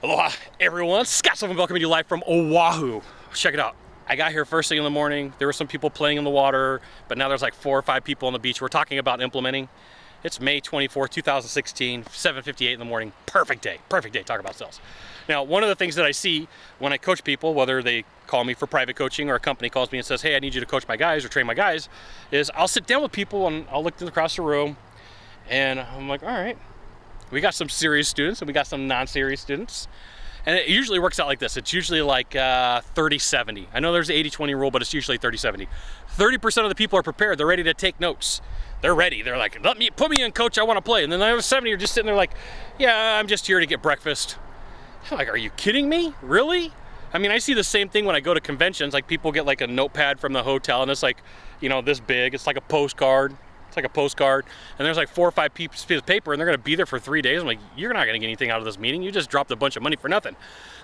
Aloha everyone, Sylvan Bell coming to you live from Oahu. Check it out. I got here first thing in the morning. There were some people playing in the water, but now there's like 4 or 5 people on the beach. We're talking about implementing. It's May 24th, 2016, 7:58 in the morning. Perfect day, talk about sales. Now, one of the things that I see when I coach people, whether they call me for private coaching or a company calls me and says, hey, I need you to coach my guys or train my guys, is I'll sit down with people and I'll look across the room and I'm like, all right, we got some serious students and we got some non-serious students. And it usually works out like this. It's usually like 30-70. I know there's the 80-20 rule, but it's usually 30-70. 30% of the people are prepared. They're ready to take notes. They're ready. They're like, put me in, coach, I want to play. And then the other 70 are just sitting there like, yeah, I'm just here to get breakfast. I'm like, are you kidding me? Really? I mean, I see the same thing when I go to conventions. Like, people get like a notepad from the hotel and it's like, you know, this big. It's like a postcard. It's like a postcard, and there's like 4 or 5 pieces of paper, and they're gonna be there for 3 days. I'm like, you're not gonna get anything out of this meeting. You just dropped a bunch of money for nothing.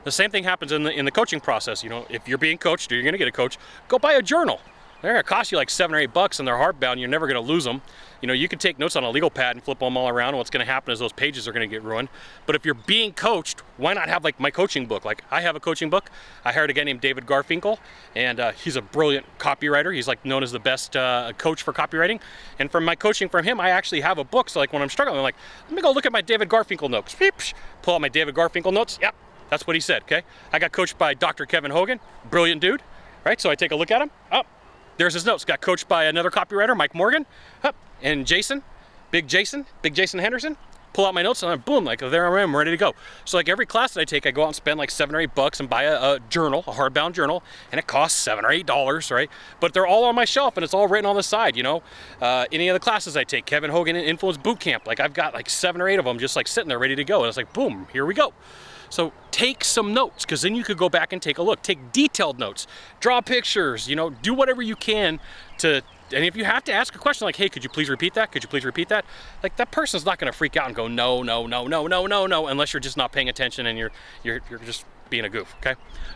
The same thing happens in the coaching process. You know, if you're being coached or you're gonna get a coach, go buy a journal. They're gonna cost you like $7 or $8, and they're hardbound. You're never gonna lose them. You know, you can take notes on a legal pad and flip them all around, and what's gonna happen is those pages are gonna get ruined. But if you're being coached, why not have like my coaching book? Like, I have a coaching book. I hired a guy named David Garfinkel, and he's a brilliant copywriter. He's like known as the best coach for copywriting. And from my coaching from him, I actually have a book. So like when I'm struggling, I'm like, let me go look at my David Garfinkel notes. Pull out my David Garfinkel notes. Yep, that's what he said, okay? I got coached by Dr. Kevin Hogan, brilliant dude, right? So I take a look at him. Oh, there's his notes. Got coached by another copywriter, Mike Morgan, and Big Jason Henderson. Pull out my notes and I'm boom, like there I am, ready to go. So like every class that I take, I go out and spend like $7 or $8 and buy a journal, a hardbound journal, and it costs $7 or $8, right? But they're all on my shelf and it's all written on the side, you know. Any of the classes I take, Kevin Hogan Influence Boot Camp, like I've got like 7 or 8 of them just like sitting there ready to go. And it's like, boom, here we go. So take some notes, because then you could go back and take a look. Take detailed notes, draw pictures, you know, do whatever you can to, and if you have to ask a question like, hey, could you please repeat that? Could you please repeat that? Like, that person's not gonna freak out and go, no, unless you're just not paying attention and you're just being a goof, okay?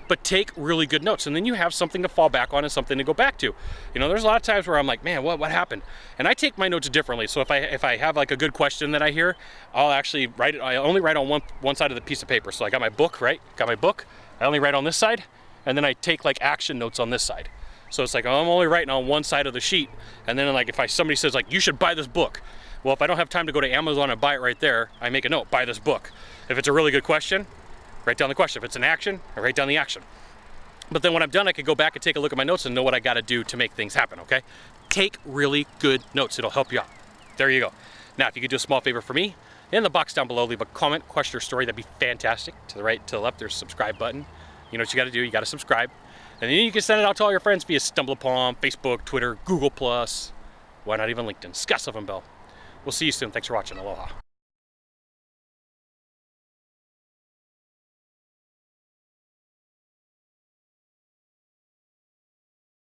But take really good notes, and then you have something to fall back on and something to go back to. You know, there's a lot of times where I'm like, man, what happened? And I take my notes differently. So if I have like a good question that I hear, I'll actually write it. I only write on one side of the piece of paper. So I got my book, right? Got my book. I only write on this side, and then I take like action notes on this side. So it's like I'm only writing on one side of the sheet, and then like if somebody says like, you should buy this book. Well, if I don't have time to go to Amazon and buy it right there, I make a note, buy this book. If it's a really good question, write down the question. If it's an action, I write down the action. But then when I'm done, I can go back and take a look at my notes and know what I got to do to make things happen, okay? Take really good notes. It'll help you out. There you go. Now, if you could do a small favor for me, in the box down below, leave a comment, question, or story. That'd be fantastic. To the right, to the left, there's a subscribe button. You know what you got to do. You got to subscribe. And then you can send it out to all your friends via StumbleUpon, Facebook, Twitter, Google+. Why not even LinkedIn? Sylvan Bell. We'll see you soon. Thanks for watching. Aloha.